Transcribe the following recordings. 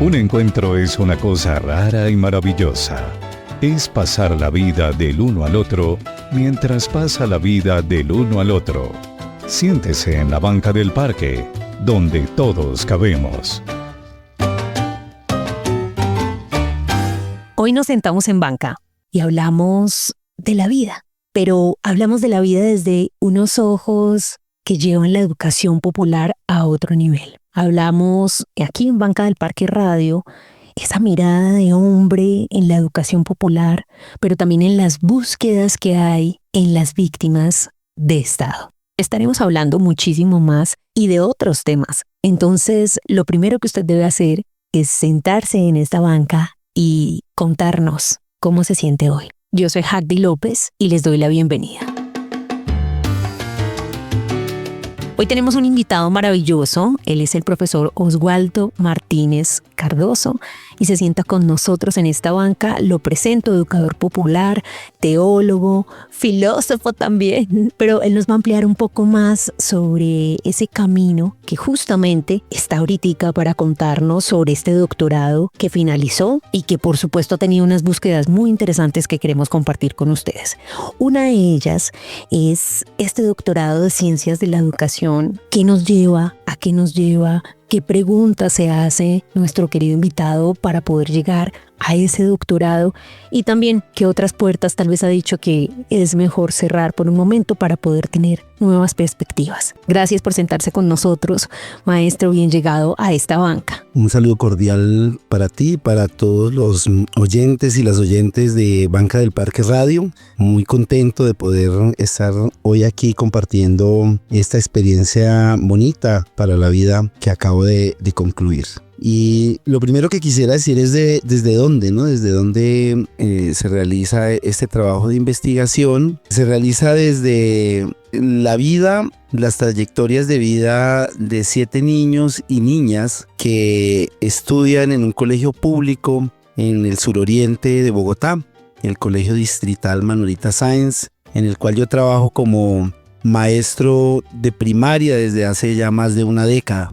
Un encuentro es una cosa rara y maravillosa. Es pasar la vida del uno al otro mientras pasa la vida del uno al otro. Siéntese en la banca del parque, donde todos cabemos. Hoy nos sentamos en banca y hablamos de la vida, pero hablamos de la vida desde unos ojos que llevan la educación popular a otro nivel. Hablamos aquí en Banca del Parque Radio, esa mirada de hombre en la educación popular, pero también en las búsquedas que hay en las víctimas de Estado. Estaremos hablando muchísimo más y de otros temas. Entonces, lo primero que usted debe hacer es sentarse en esta banca y contarnos cómo se siente hoy. Yo soy Jacdy López y les doy la bienvenida. Hoy tenemos un invitado maravilloso. Él es el profesor Oswaldo Martínez Cardoso y se sienta con nosotros en esta banca. Lo presento, educador popular, teólogo, filósofo también, pero él nos va a ampliar un poco más sobre ese camino que justamente está ahorita para contarnos sobre este doctorado que finalizó y que por supuesto ha tenido unas búsquedas muy interesantes que queremos compartir con ustedes. Una de ellas es este doctorado de Ciencias de la Educación. ¿Qué nos lleva? ¿A qué nos lleva? ¿Qué preguntas se hace nuestro querido invitado para poder llegar a ese doctorado? Y también, ¿qué otras puertas tal vez ha dicho que es mejor cerrar por un momento para poder tener nuevas perspectivas? Gracias por sentarse con nosotros, maestro, bien llegado a esta banca. Un saludo cordial para ti, para todos los oyentes y las oyentes de Banca del Parque Radio. Muy contento de poder estar hoy aquí compartiendo esta experiencia bonita para la vida que acabo de concluir. Y lo primero que quisiera decir es desde dónde, ¿no? Desde dónde se realiza este trabajo de investigación. Se realiza desde la vida, las trayectorias de vida de 7 niños y niñas que estudian en un colegio público en el suroriente de Bogotá, el Colegio Distrital Manolita Sáenz, en el cual yo trabajo como maestro de primaria desde hace ya más de una década.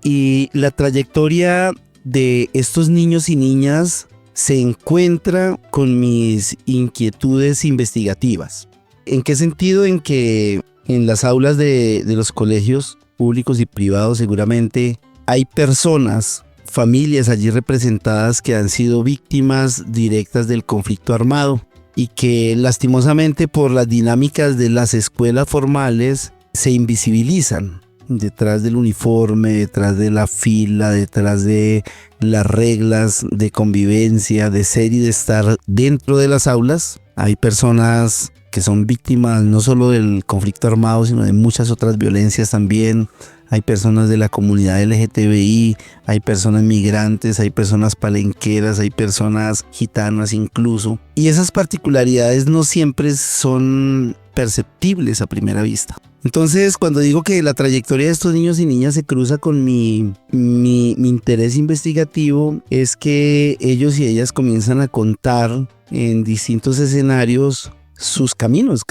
Y la trayectoria de estos niños y niñas se encuentra con mis inquietudes investigativas. ¿En qué sentido? En que en las aulas de los colegios públicos y privados seguramente hay personas, familias allí representadas que han sido víctimas directas del conflicto armado y que lastimosamente por las dinámicas de las escuelas formales se invisibilizan. Detrás del uniforme, detrás de la fila, detrás de las reglas de convivencia, de ser y de estar dentro de las aulas, hay personas que son víctimas no solo del conflicto armado, sino de muchas otras violencias también. Hay personas de la comunidad LGTBI, hay personas migrantes, hay personas palenqueras, hay personas gitanas incluso. Y esas particularidades no siempre son perceptibles a primera vista. Entonces, cuando digo que la trayectoria de estos niños y niñas se cruza con mi interés investigativo, es que ellos y ellas comienzan a contar en distintos escenarios sus caminos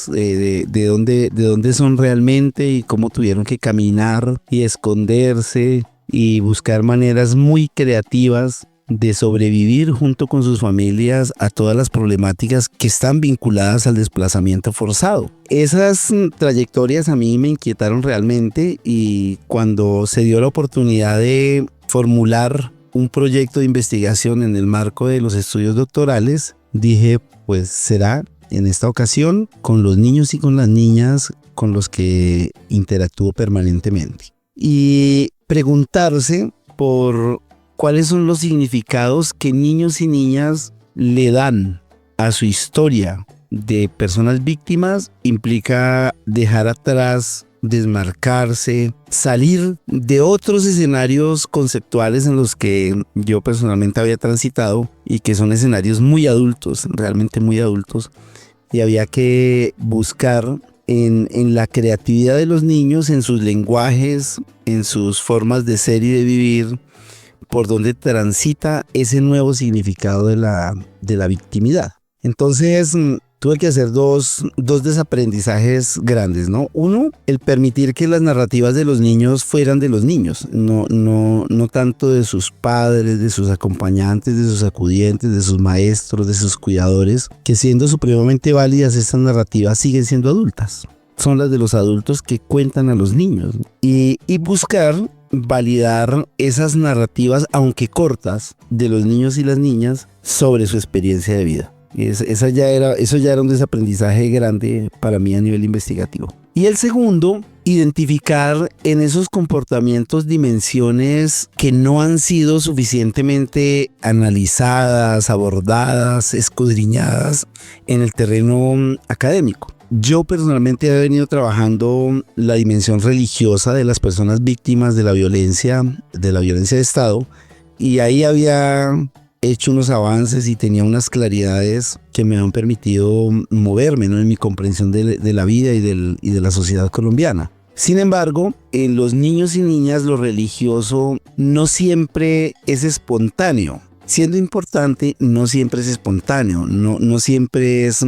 de dónde son realmente y cómo tuvieron que caminar y esconderse y buscar maneras muy creativas de sobrevivir junto con sus familias a todas las problemáticas que están vinculadas al desplazamiento forzado. Esas trayectorias a mí me inquietaron realmente y cuando se dio la oportunidad de formular un proyecto de investigación en el marco de los estudios doctorales, dije, pues será en esta ocasión con los niños y con las niñas con los que interactúo permanentemente. Y preguntarse por cuáles son los significados que niños y niñas le dan a su historia de personas víctimas implica dejar atrás, desmarcarse, salir de otros escenarios conceptuales en los que yo personalmente había transitado y que son escenarios muy adultos, realmente muy adultos, y había que buscar en la creatividad de los niños, en sus lenguajes, en sus formas de ser y de vivir, por donde transita ese nuevo significado de la victimidad. Entonces, tuve que hacer dos desaprendizajes grandes, ¿no? Uno, el permitir que las narrativas de los niños fueran de los niños, no tanto de sus padres, de sus acompañantes, de sus acudientes, de sus maestros, de sus cuidadores, que siendo supremamente válidas, estas narrativas siguen siendo adultas. Son las de los adultos que cuentan a los niños. Y buscar validar esas narrativas, aunque cortas, de los niños y las niñas sobre su experiencia de vida. Eso ya era un desaprendizaje grande para mí a nivel investigativo. Y el segundo, identificar en esos comportamientos dimensiones que no han sido suficientemente analizadas, abordadas, escudriñadas en el terreno académico. Yo personalmente he venido trabajando la dimensión religiosa de las personas víctimas de la violencia de Estado, y ahí había hecho unos avances y tenía unas claridades que me han permitido moverme, ¿no?, en mi comprensión de la vida y de la sociedad colombiana. Sin embargo, en los niños y niñas lo religioso no siempre es espontáneo. Siendo importante, no siempre es espontáneo, no siempre es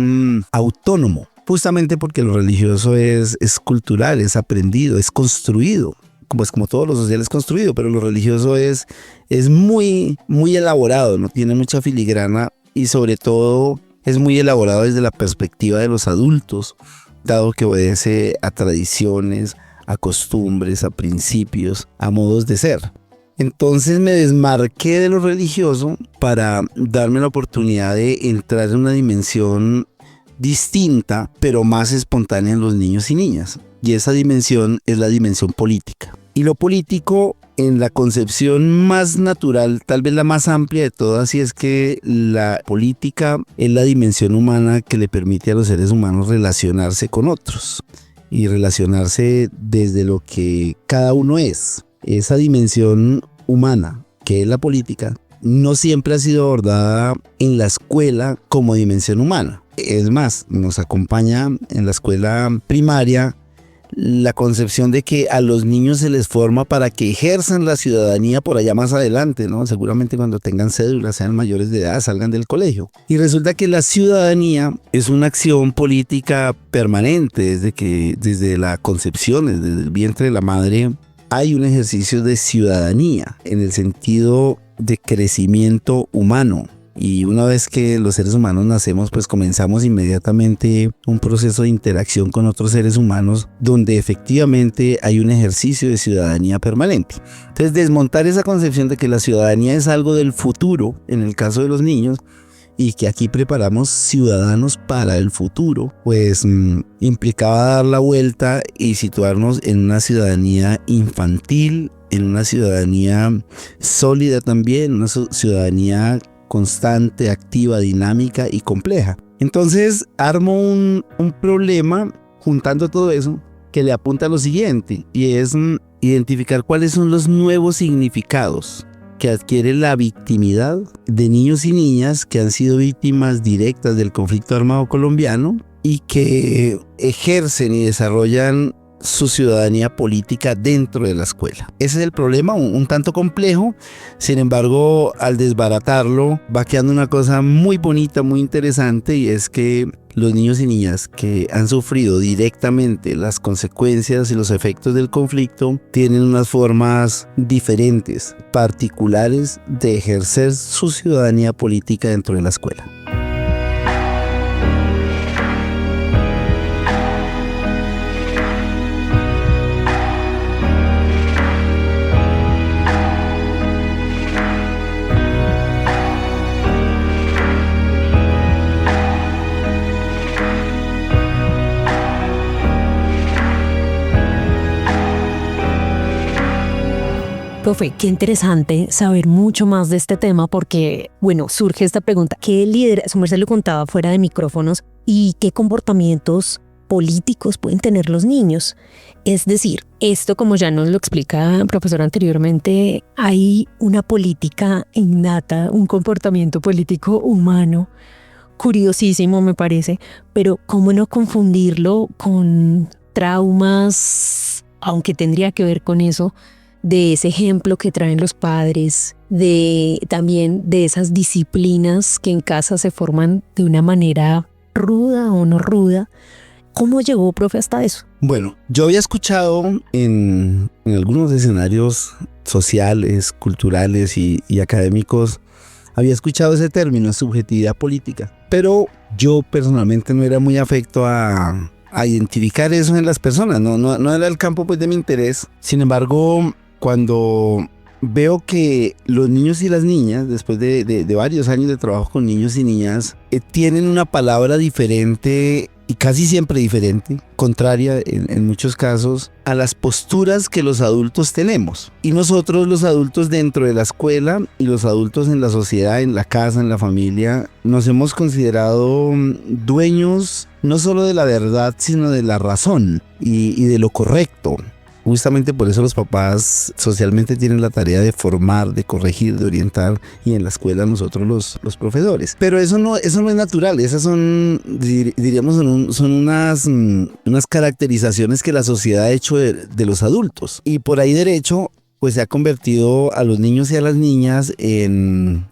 autónomo. Justamente porque lo religioso es cultural, es aprendido, es construido. Como todo lo social es construido, pero lo religioso es muy, muy elaborado, no tiene mucha filigrana, y sobre todo es muy elaborado desde la perspectiva de los adultos, dado que obedece a tradiciones, a costumbres, a principios, a modos de ser. Entonces me desmarqué de lo religioso para darme la oportunidad de entrar en una dimensión distinta, pero más espontánea en los niños y niñas. Y esa dimensión es la dimensión política. Y lo político, en la concepción más natural, tal vez la más amplia de todas, y es que la política es la dimensión humana que le permite a los seres humanos relacionarse con otros y relacionarse desde lo que cada uno es. Esa dimensión humana, que es la política, no siempre ha sido abordada en la escuela como dimensión humana. Es más, nos acompaña en la escuela primaria la concepción de que a los niños se les forma para que ejerzan la ciudadanía por allá más adelante, ¿no? Seguramente cuando tengan cédula, sean mayores de edad, salgan del colegio. Y resulta que la ciudadanía es una acción política permanente desde la concepción, desde el vientre de la madre, hay un ejercicio de ciudadanía en el sentido de crecimiento humano. Y una vez que los seres humanos nacemos, pues comenzamos inmediatamente un proceso de interacción con otros seres humanos donde efectivamente hay un ejercicio de ciudadanía permanente. Entonces, desmontar esa concepción de que la ciudadanía es algo del futuro, en el caso de los niños, y que aquí preparamos ciudadanos para el futuro, pues implicaba dar la vuelta y situarnos en una ciudadanía infantil, en una ciudadanía sólida también, una ciudadanía constante, activa, dinámica y compleja. Entonces armo un problema juntando todo eso que le apunta a lo siguiente, y es identificar cuáles son los nuevos significados que adquiere la victimidad de niños y niñas que han sido víctimas directas del conflicto armado colombiano y que ejercen y desarrollan su ciudadanía política dentro de la escuela. Ese es el problema, un tanto complejo. Sin embargo, al desbaratarlo va quedando una cosa muy bonita, muy interesante, y es que los niños y niñas que han sufrido directamente las consecuencias y los efectos del conflicto tienen unas formas diferentes, particulares, de ejercer su ciudadanía política dentro de la escuela. Profe, qué interesante saber mucho más de este tema porque, bueno, surge esta pregunta. ¿Qué liderazgo, su merced lo contaba fuera de micrófonos, y qué comportamientos políticos pueden tener los niños? Es decir, esto, como ya nos lo explica el profesor anteriormente, hay una política innata, un comportamiento político humano, curiosísimo me parece, pero ¿cómo no confundirlo con traumas, aunque tendría que ver con eso, de ese ejemplo que traen los padres, también de esas disciplinas que en casa se forman de una manera ruda o no ruda. ¿Cómo llegó, profe, hasta eso? Bueno, yo había escuchado en algunos escenarios sociales, culturales y académicos, había escuchado ese término, subjetividad política, pero yo personalmente no era muy afecto a identificar eso en las personas, no era el campo pues de mi interés. Sin embargo, cuando veo que los niños y las niñas, después de varios años de trabajo con niños y niñas, tienen una palabra diferente y casi siempre diferente, contraria en muchos casos a las posturas que los adultos tenemos. Y nosotros los adultos dentro de la escuela y los adultos en la sociedad, en la casa, en la familia, nos hemos considerado dueños no solo de la verdad, sino de la razón y de lo correcto. Justamente por eso los papás socialmente tienen la tarea de formar, de corregir, de orientar, y en la escuela nosotros los profesores. Pero eso no es natural, esas son, diríamos, son unas caracterizaciones que la sociedad ha hecho de los adultos. Y por ahí derecho, pues se ha convertido a los niños y a las niñas en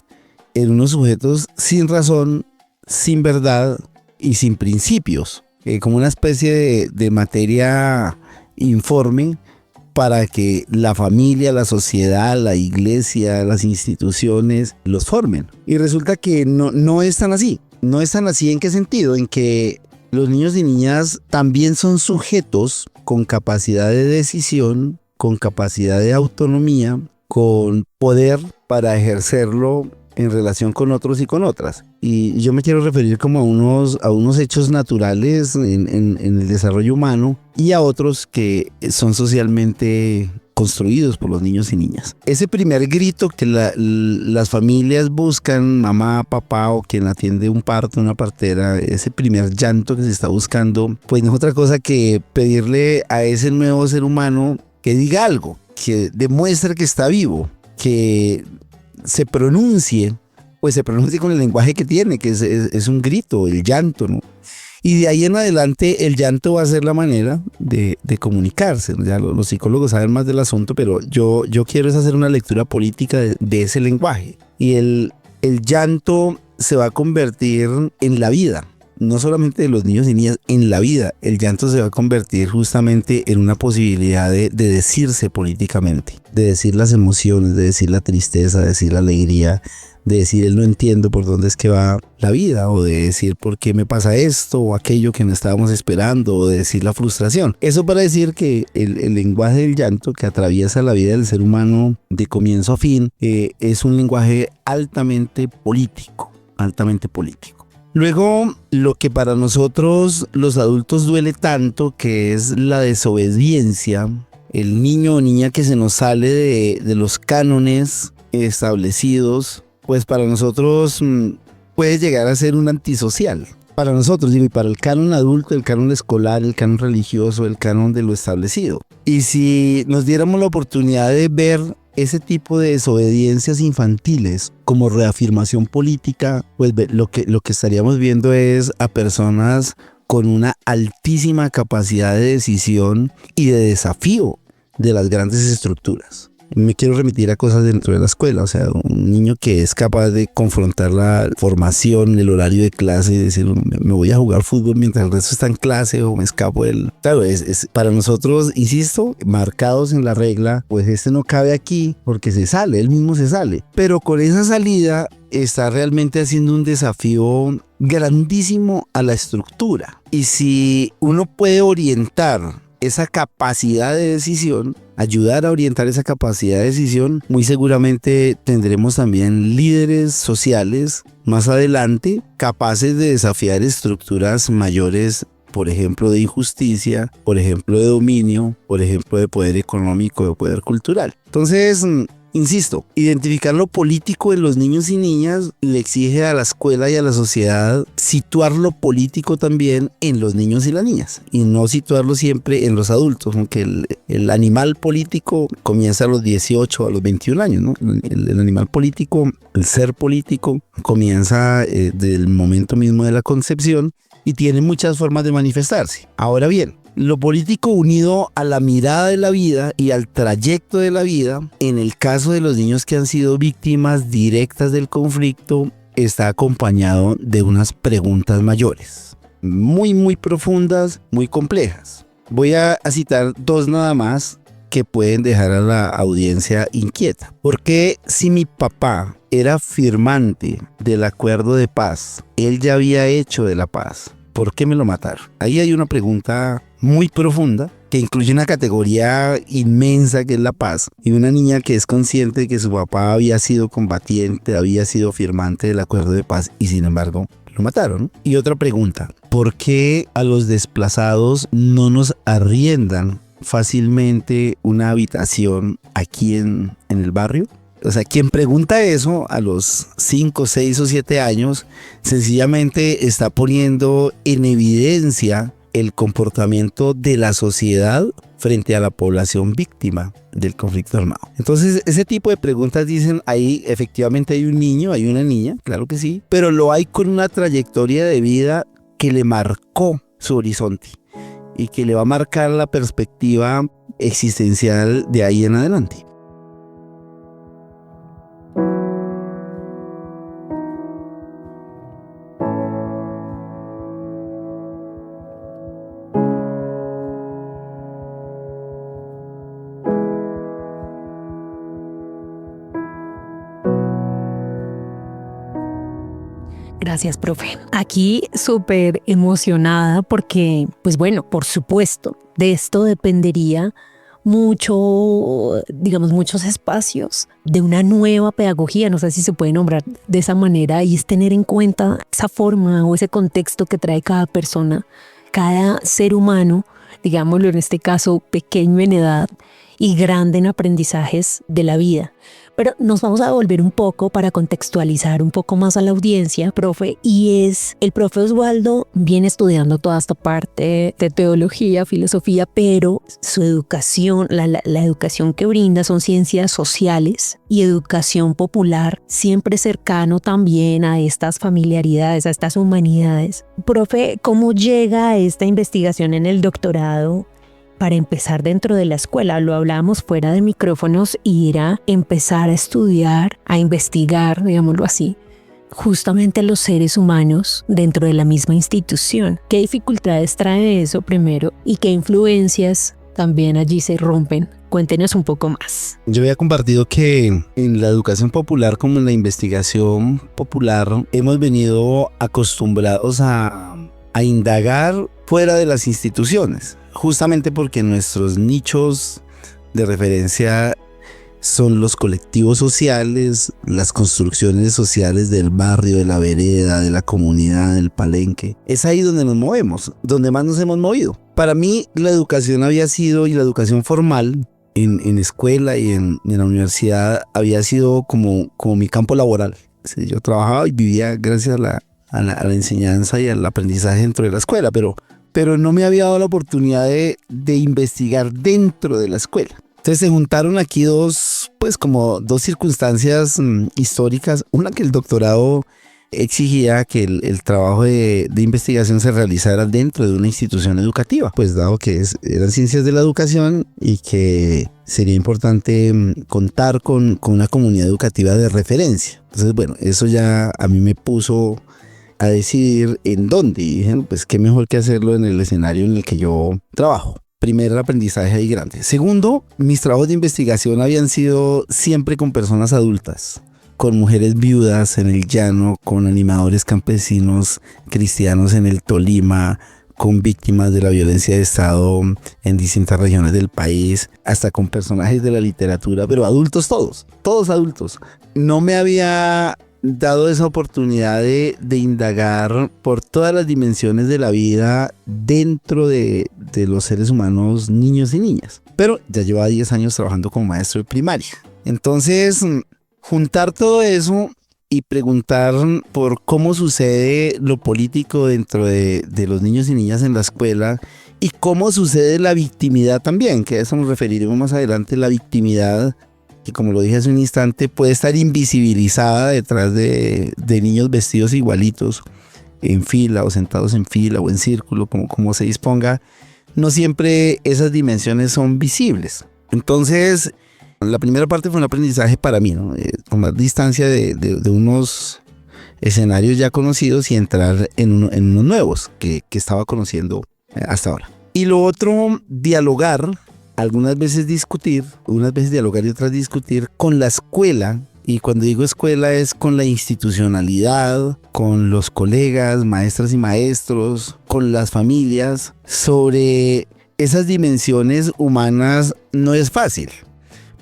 unos sujetos sin razón, sin verdad y sin principios, como una especie de materia informe para que la familia, la sociedad, la iglesia, las instituciones los formen. Y resulta que no es tan así. No es tan así. ¿En qué sentido? En que los niños y niñas también son sujetos con capacidad de decisión, con capacidad de autonomía, con poder para ejercerlo en relación con otros y con otras. Y yo me quiero referir como a unos hechos naturales en el desarrollo humano y a otros que son socialmente construidos por los niños y niñas. Ese primer grito que las familias buscan, mamá, papá o quien atiende un parto, una partera, ese primer llanto que se está buscando, pues no es otra cosa que pedirle a ese nuevo ser humano que diga algo, que demuestre que está vivo, que se pronuncie, pues se pronuncie con el lenguaje que tiene, que es un grito, el llanto, ¿no? Y de ahí en adelante el llanto va a ser la manera de comunicarse. Ya los psicólogos saben más del asunto, pero yo quiero es hacer una lectura política de ese lenguaje. Y el llanto se va a convertir en la vida. No solamente de los niños y niñas, en la vida. El llanto se va a convertir justamente en una posibilidad de decirse políticamente, de decir las emociones, de decir la tristeza, de decir la alegría, de decir no entiendo por dónde es que va la vida, o de decir por qué me pasa esto o aquello que no estábamos esperando, o de decir la frustración. Eso para decir que el lenguaje del llanto que atraviesa la vida del ser humano de comienzo a fin es un lenguaje altamente político, altamente político. Luego, lo que para nosotros los adultos duele tanto, que es la desobediencia, el niño o niña que se nos sale de los cánones establecidos, pues para nosotros puede llegar a ser un antisocial. Para nosotros, digo, y para el canon adulto, el canon escolar, el canon religioso, el canon de lo establecido. Y si nos diéramos la oportunidad de ver ese tipo de desobediencias infantiles como reafirmación política, pues lo que estaríamos viendo es a personas con una altísima capacidad de decisión y de desafío de las grandes estructuras. Me quiero remitir a cosas dentro de la escuela, o sea, un niño que es capaz de confrontar la formación, el horario de clase y decir, me voy a jugar fútbol mientras el resto está en clase o me escapo del... Claro, es para nosotros, insisto, marcados en la regla, pues este no cabe aquí porque se sale, él mismo se sale. Pero con esa salida está realmente haciendo un desafío grandísimo a la estructura. Y si uno puede orientar esa capacidad de decisión, ayudar a orientar esa capacidad de decisión, muy seguramente tendremos también líderes sociales más adelante capaces de desafiar estructuras mayores, por ejemplo de injusticia, por ejemplo de dominio, por ejemplo de poder económico, de poder cultural. Entonces, insisto, identificar lo político en los niños y niñas le exige a la escuela y a la sociedad situar lo político también en los niños y las niñas y no situarlo siempre en los adultos, aunque el animal político comienza a los 18 a los 21 años, ¿no? El animal político, el ser político comienza del momento mismo de la concepción y tiene muchas formas de manifestarse. Ahora bien, lo político unido a la mirada de la vida y al trayecto de la vida, en el caso de los niños que han sido víctimas directas del conflicto, está acompañado de unas preguntas mayores, muy, muy profundas, muy complejas. Voy a citar dos nada más que pueden dejar a la audiencia inquieta. Porque si mi papá era firmante del acuerdo de paz, él ya había hecho de la paz, ¿por qué me lo mataron? Ahí hay una pregunta muy profunda que incluye una categoría inmensa que es la paz, y una niña que es consciente de que su papá había sido combatiente, había sido firmante del acuerdo de paz y sin embargo lo mataron. Y otra pregunta, ¿por qué a los desplazados no nos arriendan fácilmente una habitación aquí en el barrio? O sea, quien pregunta eso a los 5, 6 o 7 años, sencillamente está poniendo en evidencia el comportamiento de la sociedad frente a la población víctima del conflicto armado. Entonces, ese tipo de preguntas dicen, ahí efectivamente hay un niño, hay una niña, claro que sí, pero lo hay con una trayectoria de vida que le marcó su horizonte y que le va a marcar la perspectiva existencial de ahí en adelante. Gracias, profe. Aquí súper emocionada porque, pues bueno, por supuesto, de esto dependería mucho, digamos, muchos espacios de una nueva pedagogía, no sé si se puede nombrar de esa manera, y es tener en cuenta esa forma o ese contexto que trae cada persona, cada ser humano, digámoslo en este caso, pequeño en edad y grande en aprendizajes de la vida. Pero nos vamos a volver un poco para contextualizar un poco más a la audiencia, profe, y es el profe Oswaldo viene estudiando toda esta parte de teología, filosofía, pero su educación, la educación que brinda son ciencias sociales y educación popular, siempre cercano también a estas familiaridades, a estas humanidades. Profe, ¿cómo llega a esta investigación en el doctorado? Para empezar dentro de la escuela, lo hablábamos fuera de micrófonos, ir a empezar a estudiar, a investigar, digámoslo así, justamente los seres humanos dentro de la misma institución. ¿Qué dificultades trae eso primero y qué influencias también allí se rompen? Cuéntenos un poco más. Yo había compartido que en la educación popular como en la investigación popular hemos venido acostumbrados a indagar fuera de las instituciones. Justamente porque nuestros nichos de referencia son los colectivos sociales, las construcciones sociales del barrio, de la vereda, de la comunidad, del palenque. Es ahí donde nos movemos, donde más nos hemos movido. Para mí la educación había sido, y la educación formal en escuela y en la universidad había sido como mi campo laboral. Yo trabajaba y vivía gracias a la enseñanza y al aprendizaje dentro de la escuela, pero no me había dado la oportunidad de investigar dentro de la escuela. Entonces se juntaron aquí dos circunstancias históricas. Una, que el doctorado exigía que el trabajo de investigación se realizara dentro de una institución educativa, pues dado que eran ciencias de la educación y que sería importante contar con una comunidad educativa de referencia. Entonces, bueno, eso ya a mí me puso a decidir en dónde, y dije, pues qué mejor que hacerlo en el escenario en el que yo trabajo. Primero, el aprendizaje ahí grande. Segundo, mis trabajos de investigación habían sido siempre con personas adultas, con mujeres viudas en el llano, con animadores campesinos cristianos en el Tolima, con víctimas de la violencia de Estado en distintas regiones del país, hasta con personajes de la literatura, pero adultos todos adultos. No me había dado esa oportunidad de indagar por todas las dimensiones de la vida dentro de los seres humanos, niños y niñas. Pero ya llevaba 10 años trabajando como maestro de primaria. Entonces, juntar todo eso y preguntar por cómo sucede lo político dentro de los niños y niñas en la escuela, y cómo sucede la victimidad también, que a eso nos referiremos más adelante, la victimidad que, como lo dije hace un instante, puede estar invisibilizada detrás de niños vestidos igualitos, en fila o sentados en fila o en círculo, como se disponga. No siempre esas dimensiones son visibles. Entonces, la primera parte fue un aprendizaje para mí, ¿no? Tomar distancia de unos escenarios ya conocidos y entrar en unos nuevos que estaba conociendo hasta ahora. Y lo otro, dialogar, algunas veces discutir, unas veces dialogar y otras discutir con la escuela. Y cuando digo escuela es con la institucionalidad, con los colegas, maestras y maestros, con las familias, sobre esas dimensiones humanas. No es fácil,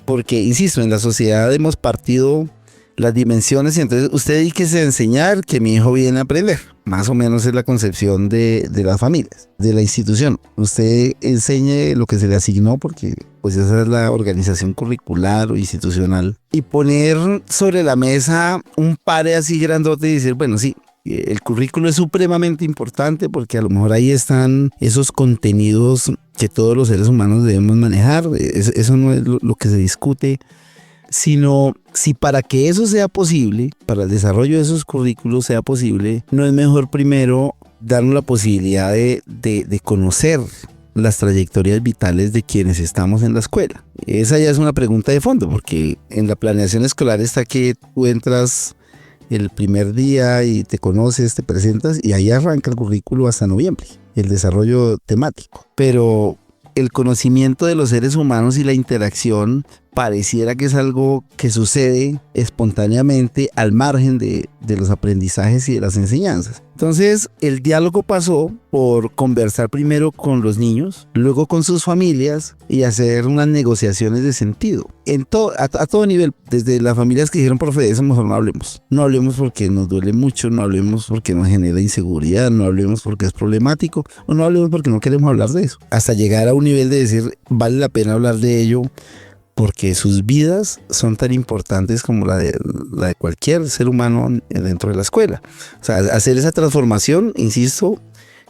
porque, insisto, en la sociedad hemos partido las dimensiones y entonces usted dedíquese a enseñar que mi hijo viene a aprender. Más o menos es la concepción de las familias, de la institución. Usted enseñe lo que se le asignó porque pues esa es la organización curricular o institucional. Y poner sobre la mesa un pare así grandote y decir, bueno, sí, el currículo es supremamente importante porque a lo mejor ahí están esos contenidos que todos los seres humanos debemos manejar. Eso no es lo que se discute, sino si para que eso sea posible, para el desarrollo de esos currículos sea posible, no es mejor primero darnos la posibilidad de conocer las trayectorias vitales de quienes estamos en la escuela. Esa ya es una pregunta de fondo, porque en la planeación escolar está que tú entras el primer día y te conoces, te presentas y ahí arranca el currículo hasta noviembre, el desarrollo temático. Pero el conocimiento de los seres humanos y la interacción pareciera que es algo que sucede espontáneamente al margen de los aprendizajes y de las enseñanzas. Entonces, el diálogo pasó por conversar primero con los niños, luego con sus familias y hacer unas negociaciones de sentido. A todo nivel, desde las familias que dijeron, profe, de eso mejor no hablemos. No hablemos porque nos duele mucho, no hablemos porque nos genera inseguridad, no hablemos porque es problemático, o no hablemos porque no queremos hablar de eso. Hasta llegar a un nivel de decir, vale la pena hablar de ello, porque sus vidas son tan importantes como la de cualquier ser humano dentro de la escuela. O sea, hacer esa transformación, insisto,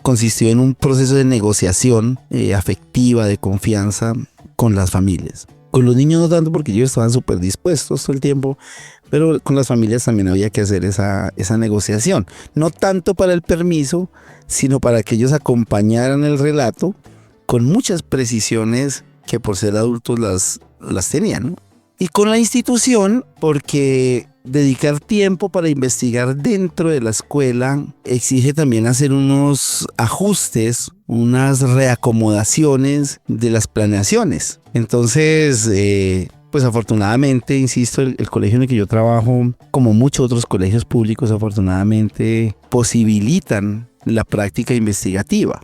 consistió en un proceso de negociación afectiva, de confianza con las familias. Con los niños no tanto porque ellos estaban súper dispuestos todo el tiempo, pero con las familias también había que hacer esa negociación. No tanto para el permiso, sino para que ellos acompañaran el relato con muchas precisiones que por ser adultos las tenían, ¿no? Y con la institución, porque dedicar tiempo para investigar dentro de la escuela exige también hacer unos ajustes, unas reacomodaciones de las planeaciones. Entonces, pues afortunadamente, insisto, el colegio en el que yo trabajo, como muchos otros colegios públicos, afortunadamente posibilitan la práctica investigativa,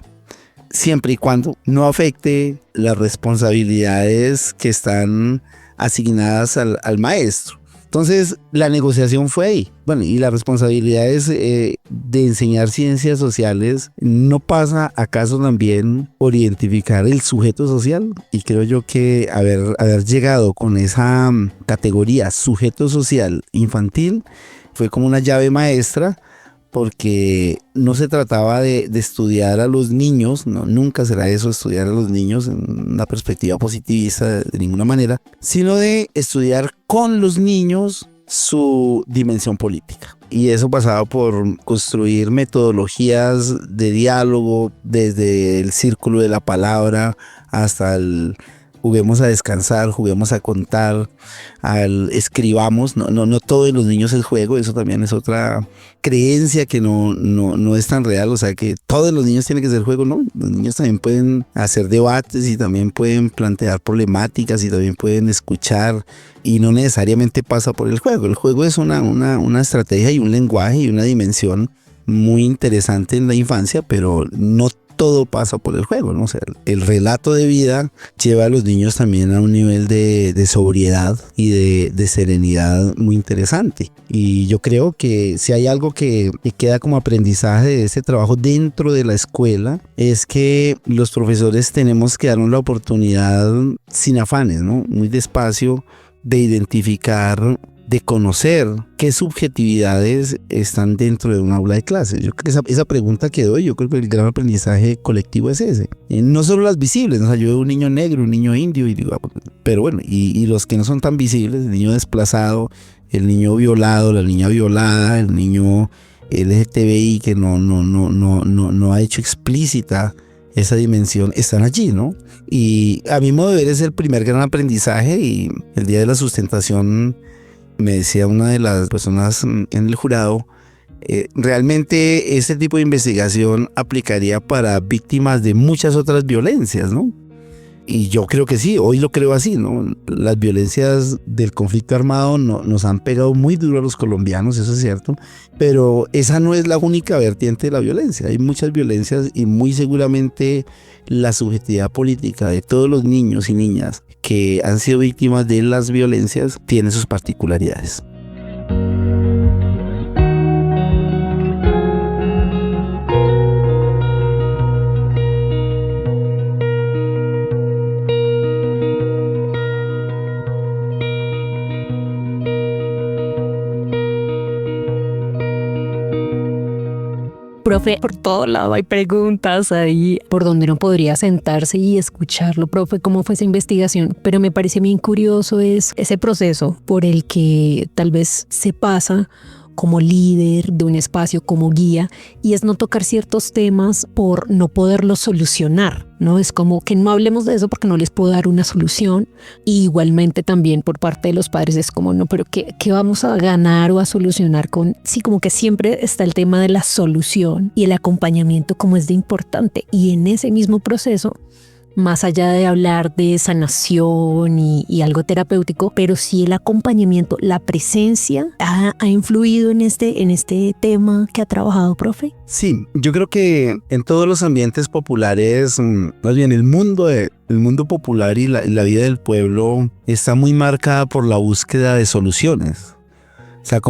siempre y cuando no afecte las responsabilidades que están asignadas al maestro. Entonces, la negociación fue ahí. Bueno, y las responsabilidades de enseñar ciencias sociales no pasa acaso también por identificar el sujeto social. Y creo yo que haber llegado con esa categoría sujeto social infantil fue como una llave maestra, porque no se trataba de estudiar a los niños, no, nunca será eso, estudiar a los niños en una perspectiva positivista de ninguna manera, sino de estudiar con los niños su dimensión política. Y eso pasaba por construir metodologías de diálogo desde el círculo de la palabra hasta el juguemos a descansar, juguemos a contar, escribamos. No todo en los niños es juego, eso también es otra creencia que no es tan real. O sea, que todos los niños tienen que ser juego, no. Los niños también pueden hacer debates y también pueden plantear problemáticas y también pueden escuchar, y no necesariamente pasa por el juego. El juego es una estrategia y un lenguaje y una dimensión muy interesante en la infancia, pero no todo pasa por el juego, ¿no? O sea, el relato de vida lleva a los niños también a un nivel de sobriedad y de serenidad muy interesante. Y yo creo que si hay algo que queda como aprendizaje de este trabajo dentro de la escuela, es que los profesores tenemos que darnos la oportunidad, sin afanes, ¿no? Muy despacio, de identificar, de conocer qué subjetividades están dentro de un aula de clases. Yo creo que esa pregunta quedó, y yo creo que el gran aprendizaje colectivo es ese. No solo las visibles, o sea, yo veo un niño negro, un niño indio, y digo, pero bueno, y los que no son tan visibles, el niño desplazado, el niño violado, la niña violada, el niño LGTBI que no ha hecho explícita esa dimensión, están allí, ¿no? Y a mi modo de ver es el primer gran aprendizaje. Y el día de la sustentación me decía una de las personas en el jurado Realmente este tipo de investigación aplicaría para víctimas de muchas otras violencias, ¿no? Y yo creo que sí, hoy lo creo así, ¿no? Las violencias del conflicto armado nos han pegado muy duro a los colombianos, eso es cierto, pero esa no es la única vertiente de la violencia. Hay muchas violencias y muy seguramente la subjetividad política de todos los niños y niñas que han sido víctimas de las violencias tiene sus particularidades. Profe, por todo lado hay preguntas ahí por donde uno podría sentarse y escucharlo, profe, cómo fue esa investigación. Pero me parece bien curioso es ese proceso por el que tal vez se pasa como líder de un espacio, como guía, y es no tocar ciertos temas por no poderlos solucionar, ¿no? Es como que no hablemos de eso porque no les puedo dar una solución. Y igualmente también por parte de los padres es como, no, pero ¿qué vamos a ganar o a solucionar con? Sí, como que siempre está el tema de la solución y el acompañamiento como es de importante. Y en ese mismo proceso, más allá de hablar de sanación y algo terapéutico, pero sí el acompañamiento, la presencia ha influido en este tema que ha trabajado, profe. Sí, yo creo que en todos los ambientes populares, más bien el mundo popular y la vida del pueblo está muy marcada por la búsqueda de soluciones. O sea,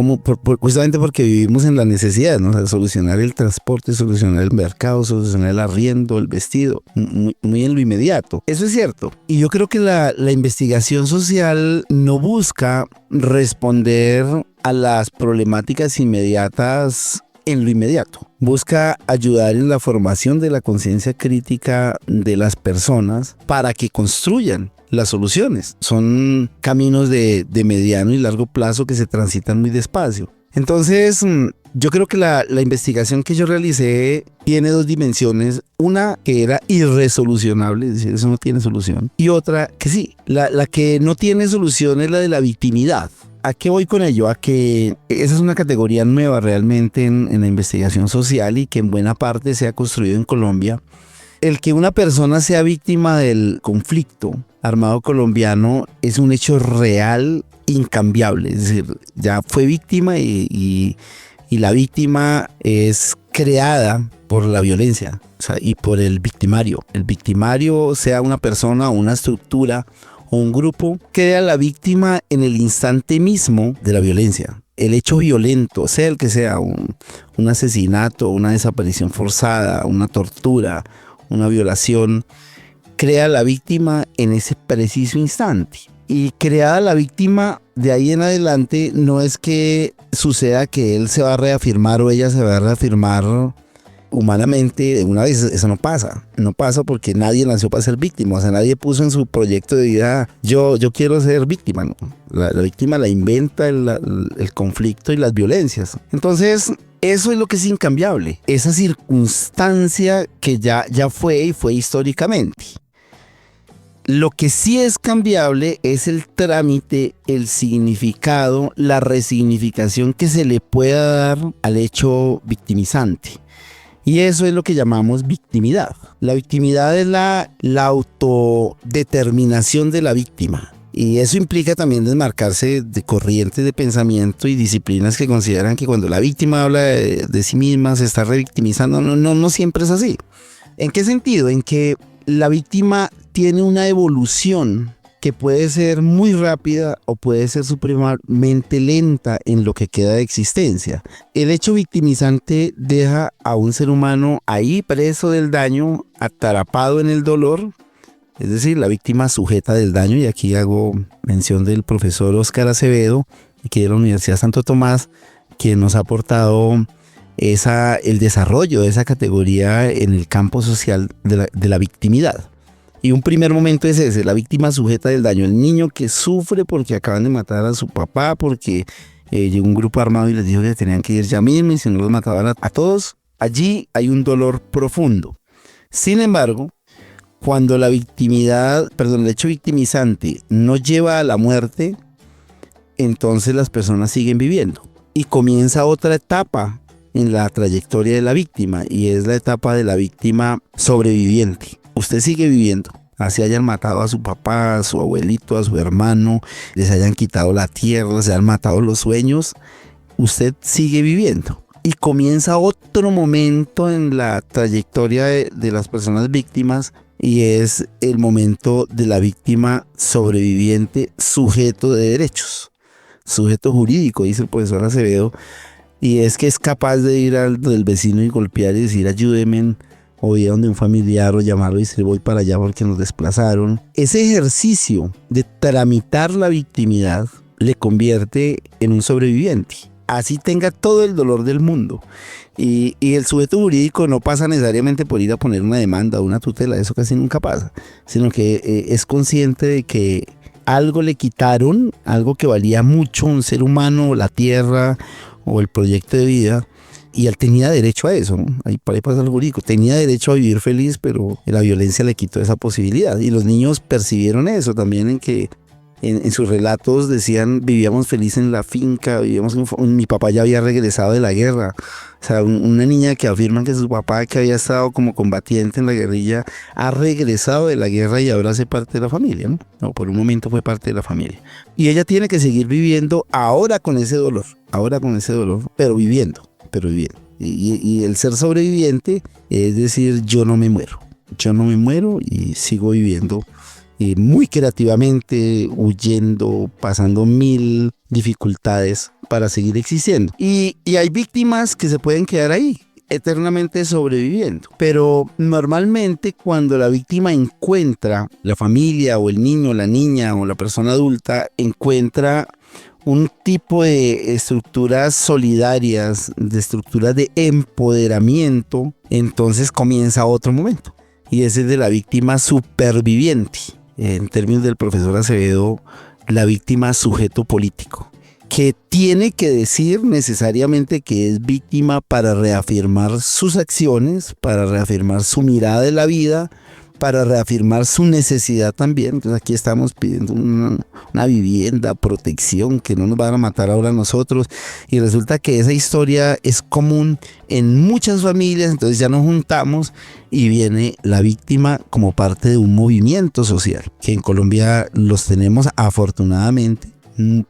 justamente porque vivimos en la necesidad, ¿no? O sea, solucionar el transporte, solucionar el mercado, solucionar el arriendo, el vestido, muy en lo inmediato. Eso es cierto. Y yo creo que la investigación social no busca responder a las problemáticas inmediatas en lo inmediato. Busca ayudar en la formación de la conciencia crítica de las personas para que construyan las soluciones. Son caminos de mediano y largo plazo que se transitan muy despacio. Entonces, yo creo que la investigación que yo realicé tiene dos dimensiones. Una que era irresolucionable, es decir, eso no tiene solución. Y otra que sí, la que no tiene solución es la de la victimidad. ¿A qué voy con ello? A que esa es una categoría nueva realmente en la investigación social y que en buena parte se ha construido en Colombia. El que una persona sea víctima del conflicto armado colombiano es un hecho real, incambiable. Es decir, ya fue víctima y la víctima es creada por la violencia, o sea, y por el victimario. El victimario, sea una persona o una estructura o un grupo, crea a la víctima en el instante mismo de la violencia. El hecho violento, sea el que sea, un asesinato, una desaparición forzada, una tortura, una violación, crea a la víctima en ese preciso instante. Y creada la víctima, de ahí en adelante no es que suceda que él se va a reafirmar o ella se va a reafirmar humanamente de una vez. Eso no pasa porque nadie nació para ser víctima. O sea, nadie puso en su proyecto de vida yo quiero ser víctima, ¿no? La víctima la inventa el conflicto y las violencias. Entonces eso es lo que es incambiable, esa circunstancia que ya fue y fue históricamente. Lo que sí es cambiable es el trámite, el significado, la resignificación que se le pueda dar al hecho victimizante. Y eso es lo que llamamos victimidad. La victimidad es la autodeterminación de la víctima. Y eso implica también desmarcarse de corrientes de pensamiento y disciplinas que consideran que cuando la víctima habla de sí misma se está revictimizando. No siempre es así. ¿En qué sentido? En que la víctima tiene una evolución que puede ser muy rápida o puede ser supremamente lenta en lo que queda de existencia. El hecho victimizante deja a un ser humano ahí preso del daño, atrapado en el dolor, es decir, la víctima sujeta del daño, y aquí hago mención del profesor Óscar Acevedo, aquí de la Universidad Santo Tomás, quien nos ha aportado el desarrollo de esa categoría en el campo social de la victimidad. Y un primer momento es ese, la víctima sujeta del daño, el niño que sufre porque acaban de matar a su papá, porque llegó un grupo armado y les dijo que tenían que ir ya mismo y si no los mataban a todos. Allí hay un dolor profundo. Sin embargo, cuando el hecho victimizante no lleva a la muerte, entonces las personas siguen viviendo y comienza otra etapa en la trayectoria de la víctima, y es la etapa de la víctima sobreviviente. Usted sigue viviendo. Así hayan matado a su papá, a su abuelito, a su hermano, les hayan quitado la tierra, se han matado los sueños, usted sigue viviendo. Y comienza otro momento en la trayectoria de las personas víctimas, y es el momento de la víctima sobreviviente, sujeto de derechos, sujeto jurídico, dice el profesor Acevedo, y es que es capaz de ir al del vecino y golpear y decir ayúdeme, o ir a donde un familiar o llamarlo y decir voy para allá porque nos desplazaron. Ese ejercicio de tramitar la victimidad le convierte en un sobreviviente, así tenga todo el dolor del mundo. Y el sujeto jurídico no pasa necesariamente por ir a poner una demanda o una tutela, eso casi nunca pasa, sino que es consciente de que algo le quitaron, algo que valía mucho, un ser humano, la tierra o el proyecto de vida, y él tenía derecho a eso, ¿no? Ahí pasa el jurídico, tenía derecho a vivir feliz, pero la violencia le quitó esa posibilidad. Y los niños percibieron eso también, en que en sus relatos decían vivíamos feliz en la finca, mi papá ya había regresado de la guerra. O sea, una niña que afirma que su papá, que había estado como combatiente en la guerrilla, ha regresado de la guerra y ahora hace parte de la familia, ¿no? No, por un momento fue parte de la familia. Y ella tiene que seguir viviendo ahora con ese dolor, pero viviendo. Y el ser sobreviviente es decir, yo no me muero y sigo viviendo muy creativamente, huyendo, pasando 1000 dificultades para seguir existiendo. Y hay víctimas que se pueden quedar ahí, eternamente sobreviviendo. Pero normalmente cuando la víctima encuentra, la familia o el niño, la niña o la persona adulta encuentra un tipo de estructuras solidarias, de estructuras de empoderamiento, entonces comienza otro momento. Y ese es de la víctima superviviente. En términos del profesor Acevedo, la víctima sujeto político, que tiene que decir necesariamente que es víctima para reafirmar sus acciones, para reafirmar su mirada de la vida, para reafirmar su necesidad también. Entonces aquí estamos pidiendo una vivienda, protección, que no nos van a matar ahora a nosotros, y resulta que esa historia es común en muchas familias. Entonces ya nos juntamos y viene la víctima como parte de un movimiento social, que en Colombia los tenemos afortunadamente,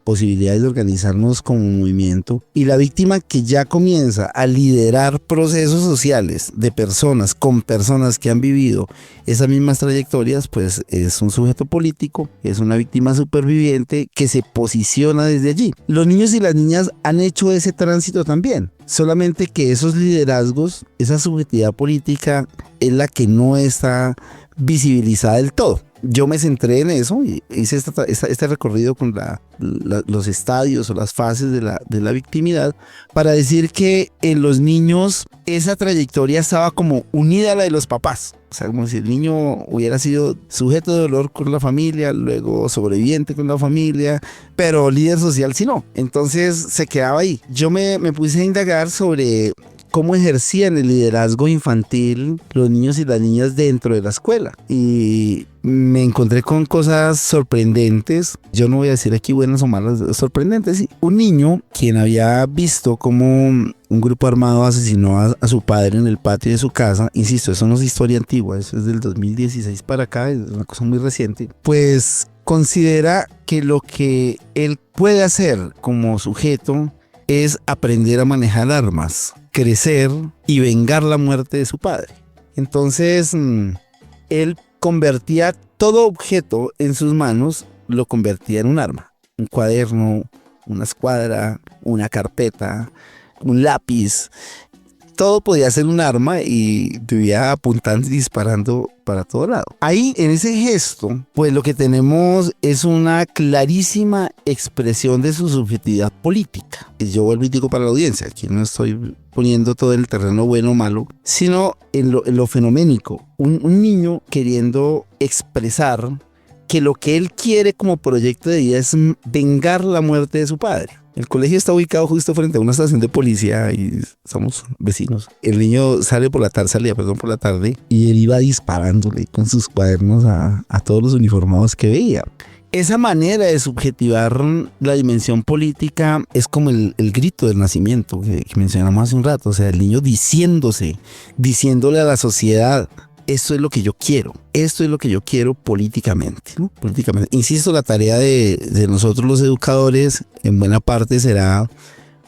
posibilidades de organizarnos como movimiento, y la víctima que ya comienza a liderar procesos sociales de personas con personas que han vivido esas mismas trayectorias, pues es un sujeto político, es una víctima superviviente que se posiciona desde allí. Los niños y las niñas han hecho ese tránsito también, solamente que esos liderazgos, esa subjetividad política es la que no está visibilizada del todo. Yo me centré en eso y hice este recorrido con los estadios o las fases de la victimidad, para decir que en los niños esa trayectoria estaba como unida a la de los papás. O sea, como si el niño hubiera sido sujeto de dolor con la familia, luego sobreviviente con la familia, pero líder social sí no. Entonces se quedaba ahí. Yo me puse a indagar sobre cómo ejercían el liderazgo infantil los niños y las niñas dentro de la escuela, y me encontré con cosas sorprendentes. Yo no voy a decir aquí buenas o malas, sorprendentes, sí. Un niño quien había visto cómo un grupo armado asesinó a su padre en el patio de su casa, insisto, eso no es historia antigua, eso es del 2016 para acá, es una cosa muy reciente, pues considera que lo que él puede hacer como sujeto es aprender a manejar armas, crecer y vengar la muerte de su padre. Entonces, él convertía todo objeto en sus manos, lo convertía en un arma. Un cuaderno, una escuadra, una carpeta, un lápiz. Todo podía ser un arma y vivía apuntando y disparando para todo lado. Ahí, en ese gesto, pues lo que tenemos es una clarísima expresión de su subjetividad política. Y yo vuelvo y digo para la audiencia, aquí no estoy poniendo todo en el terreno bueno o malo, sino en lo fenoménico. Un niño queriendo expresar que lo que él quiere como proyecto de vida es vengar la muerte de su padre. El colegio está ubicado justo frente a una estación de policía y somos vecinos. El niño salía por la tarde y él iba disparándole con sus cuadernos a todos los uniformados que veía. esa manera de subjetivar la dimensión política es como el grito del nacimiento que mencionamos hace un rato. O sea, el niño diciéndole a la sociedad, esto es lo que yo quiero, esto es lo que yo quiero políticamente, ¿no? Políticamente. Insisto, la tarea de nosotros los educadores en buena parte será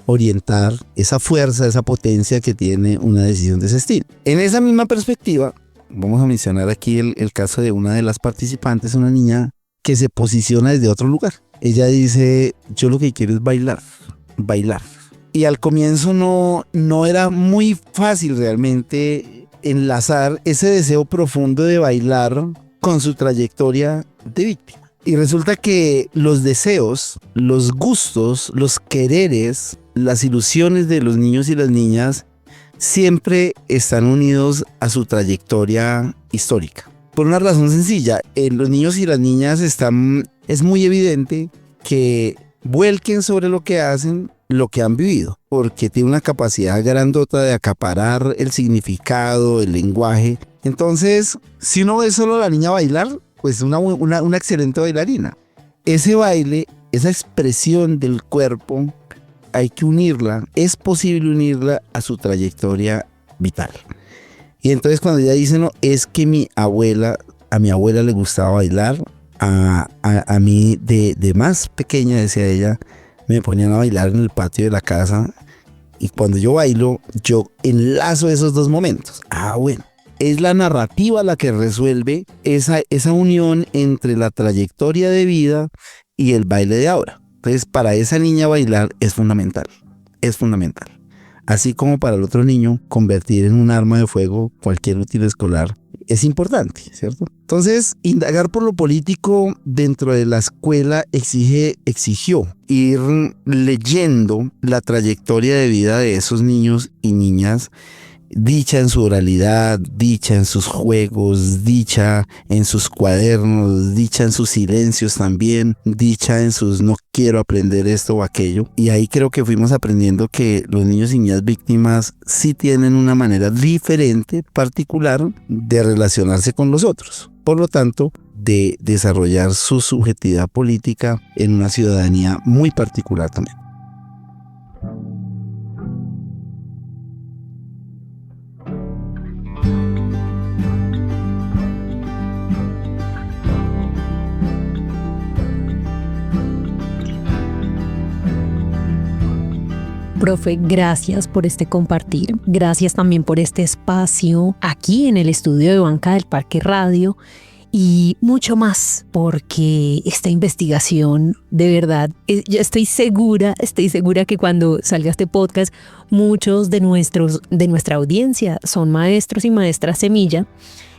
orientar esa fuerza, esa potencia que tiene una decisión de ese estilo. En esa misma perspectiva, vamos a mencionar aquí el caso de una de las participantes, una niña que se posiciona desde otro lugar. Ella dice, yo lo que quiero es bailar. Y al comienzo no era muy fácil realmente enlazar ese deseo profundo de bailar con su trayectoria de víctima. Y resulta que los deseos, los gustos, los quereres, las ilusiones de los niños y las niñas siempre están unidos a su trayectoria histórica. Por una razón sencilla, los niños y las niñas es muy evidente que vuelquen sobre lo que hacen lo que han vivido, porque tiene una capacidad grandota de acaparar el significado, el lenguaje. Entonces, si uno ve solo a la niña bailar, pues una excelente bailarina. Ese baile, esa expresión del cuerpo, hay que unirla, es posible unirla a su trayectoria vital. Y entonces cuando ella dice, no, es que a mi abuela le gustaba bailar, a mí de más pequeña, decía ella, me ponían a bailar en el patio de la casa y cuando yo bailo, yo enlazo esos dos momentos. Bueno, es la narrativa la que resuelve esa unión entre la trayectoria de vida y el baile de ahora. Entonces, para esa niña bailar es fundamental. Así como para el otro niño, convertir en un arma de fuego cualquier útil escolar es importante, ¿cierto? Entonces, indagar por lo político dentro de la escuela exigió ir leyendo la trayectoria de vida de esos niños y niñas, dicha en su oralidad, dicha en sus juegos, dicha en sus cuadernos, dicha en sus silencios también, dicha en sus no quiero aprender esto o aquello. Y ahí creo que fuimos aprendiendo que los niños y niñas víctimas sí tienen una manera diferente, particular, de relacionarse con los otros. Por lo tanto, de desarrollar su subjetividad política en una ciudadanía muy particular también. Profe, gracias por este compartir. Gracias también por este espacio aquí en el estudio de Banca del Parque Radio y mucho más, porque esta investigación, de verdad, yo estoy segura que cuando salga este podcast, muchos de nuestra audiencia son maestros y maestras semilla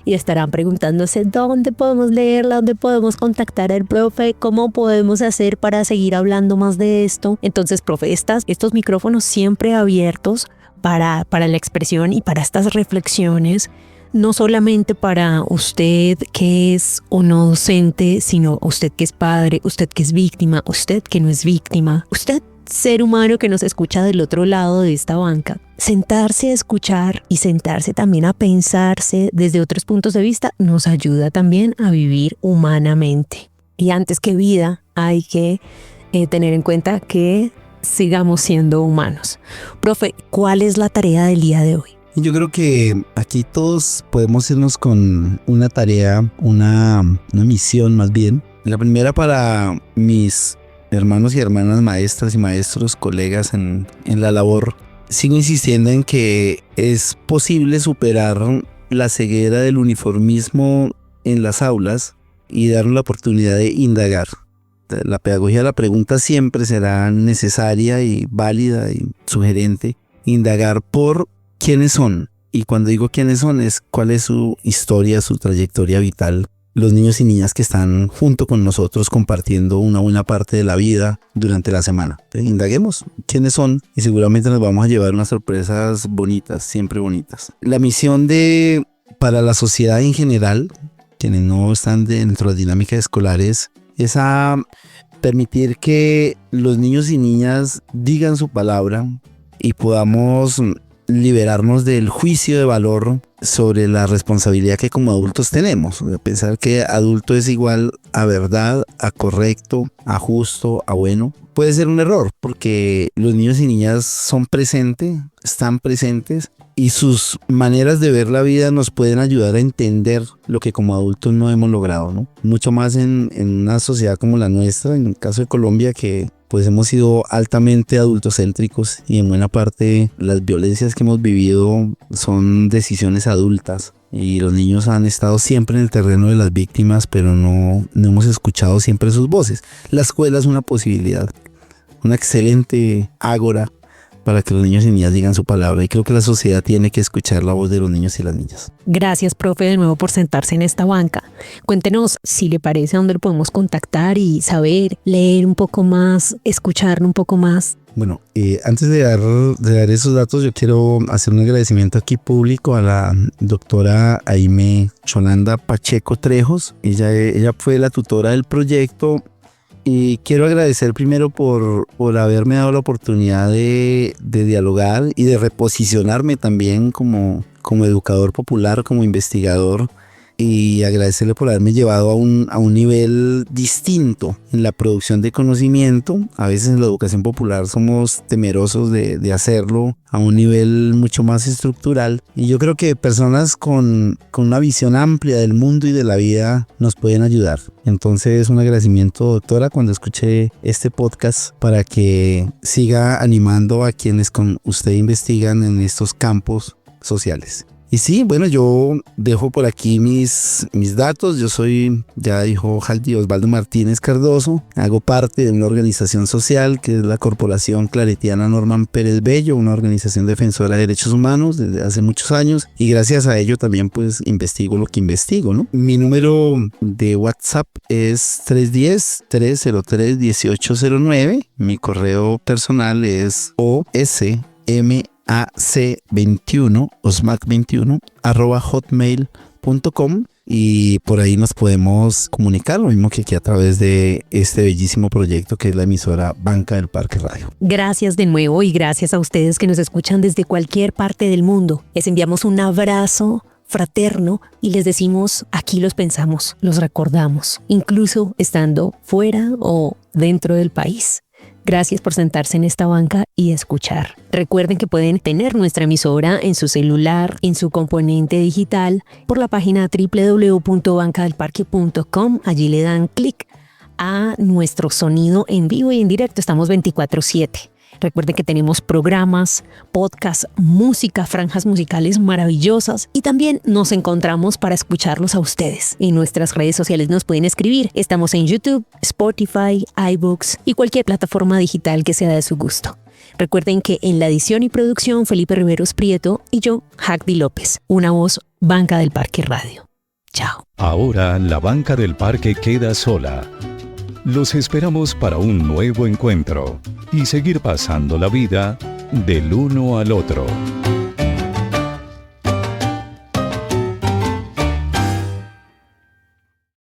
y estarán preguntándose dónde podemos leerla, dónde podemos contactar al profe, cómo podemos hacer para seguir hablando más de esto. Entonces, profe, estos micrófonos siempre abiertos para la expresión y para estas reflexiones, no solamente para usted que es o no docente, sino usted que es padre, usted que es víctima, usted que no es víctima, usted ser humano que nos escucha del otro lado de esta banca. Sentarse a escuchar y sentarse también a pensarse desde otros puntos de vista nos ayuda también a vivir humanamente. Y antes que vida hay que tener en cuenta que sigamos siendo humanos. Profe, ¿cuál es la tarea del día de hoy? Yo creo que aquí todos podemos irnos con una tarea, una misión más bien. La primera para mis hermanos y hermanas maestras y maestros, colegas en la labor. Sigo insistiendo en que es posible superar la ceguera del uniformismo en las aulas y darnos la oportunidad de indagar. La pedagogía de la pregunta siempre será necesaria y válida y sugerente. Indagar por quiénes son. Y cuando digo quiénes son es cuál es su historia, su trayectoria vital. Los niños y niñas que están junto con nosotros compartiendo una buena parte de la vida durante la semana. Entonces, indaguemos quiénes son y seguramente nos vamos a llevar unas sorpresas bonitas, siempre bonitas. La misión para la sociedad en general, quienes no están dentro de las dinámicas escolares, es a permitir que los niños y niñas digan su palabra y podamos liberarnos del juicio de valor sobre la responsabilidad que como adultos tenemos. Pensar que adulto es igual a verdad, a correcto, a justo, a bueno, puede ser un error, porque los niños y niñas son presentes, están presentes, y sus maneras de ver la vida nos pueden ayudar a entender lo que como adultos no hemos logrado, ¿no? Mucho más en una sociedad como la nuestra, en el caso de Colombia, que pues hemos sido altamente adultocéntricos y en buena parte las violencias que hemos vivido son decisiones adultas. Y los niños han estado siempre en el terreno de las víctimas, pero no hemos escuchado siempre sus voces. La escuela es una posibilidad, una excelente ágora para que los niños y niñas digan su palabra, y creo que la sociedad tiene que escuchar la voz de los niños y las niñas. Gracias, profe, de nuevo por sentarse en esta banca. Cuéntenos, si le parece, a dónde lo podemos contactar y saber, leer un poco más, escuchar un poco más. Bueno, antes de dar esos datos, yo quiero hacer un agradecimiento aquí público a la doctora Aime Cholanda Pacheco Trejos. Ella fue la tutora del proyecto. Y quiero agradecer primero por haberme dado la oportunidad de dialogar y de reposicionarme también como educador popular, como investigador, y agradecerle por haberme llevado a un nivel distinto en la producción de conocimiento. A veces en la educación popular somos temerosos de hacerlo a un nivel mucho más estructural, y yo creo que personas con una visión amplia del mundo y de la vida nos pueden ayudar. Entonces, un agradecimiento, doctora, cuando escuché este podcast, para que siga animando a quienes con usted investigan en estos campos sociales. Y sí, bueno, yo dejo por aquí mis datos. Yo soy, ya dijo Haldi, Osvaldo Martínez Cardoso. Hago parte de una organización social que es la Corporación Claretiana Norman Pérez Bello, una organización defensora de derechos humanos desde hace muchos años. Y gracias a ello también pues investigo lo que investigo, ¿no? Mi número de WhatsApp es 310-303-1809. Mi correo personal es osmac21 @hotmail.com, y por ahí nos podemos comunicar, lo mismo que aquí a través de este bellísimo proyecto que es la emisora Banca del Parque Radio. Gracias de nuevo, y gracias a ustedes que nos escuchan desde cualquier parte del mundo. Les enviamos un abrazo fraterno y les decimos, aquí los pensamos, los recordamos, incluso estando fuera o dentro del país. Gracias por sentarse en esta banca y escuchar. Recuerden que pueden tener nuestra emisora en su celular, en su componente digital, por la página www.bancadelparque.com. Allí le dan clic a nuestro sonido en vivo y en directo. Estamos 24/7. Recuerden que tenemos programas, podcasts, música, franjas musicales maravillosas, y también nos encontramos para escucharlos a ustedes. En nuestras redes sociales nos pueden escribir. Estamos en YouTube, Spotify, iBooks y cualquier plataforma digital que sea de su gusto. Recuerden que en la edición y producción, Felipe Riveros Prieto y yo, Haldi López. Una voz, Banca del Parque Radio. Chao. Ahora la Banca del Parque queda sola. Los esperamos para un nuevo encuentro y seguir pasando la vida del uno al otro.